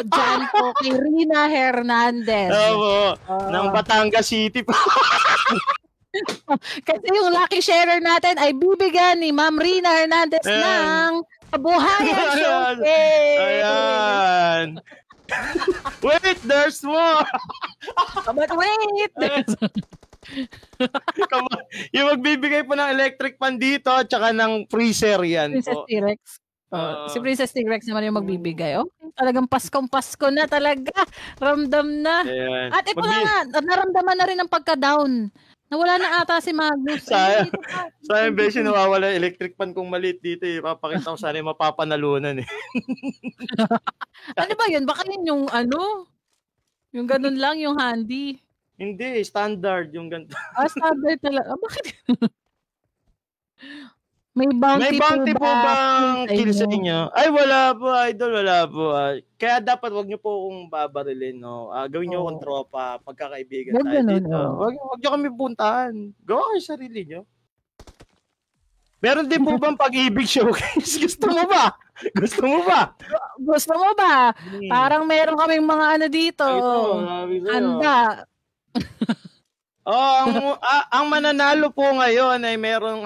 dyan po kay Rina Hernandez. Oo, ng Batangas City po. Kasi yung lucky sharer natin ay bibigyan ni Ma'am Rina Hernandez ng Kabuhayan Showcase. Ayan. Wait, there's more. But wait. Yung magbibigay po ng electric fan dito at saka ng freezer yan Princess po. T-Rex. Si Princess T-Rex naman yung magbibigay. Okay. Talagang Paskong-Pasko na talaga. Ramdam na. Ayan. At ito na nga, naramdaman na rin ang pagka-down. Nawala na ata si Magnus. Sayang beshi nawawala yung electric fan kung maliit dito eh. Papakita ko sana yung mapapanalunan eh. Ano ba yun? Baka yun yung yung ganun lang, yung handy. Hindi, standard yung ganito. Standard talaga. Bakit? May bounty po bang kill sa inyo? Ay, wala po, idol, wala po. Kaya dapat wag niyo po akong babarilin, no? Gawin niyo akong tropa, pagkakaibigan tayo dito. Wag niyo kami puntahan. Gawa kayo sarili niyo. Meron din po bang pag-ibig showcase? Gusto mo ba? Gusto mo ba? Parang meron kaming mga dito. Handa. Ang mananalo po ngayon ay merong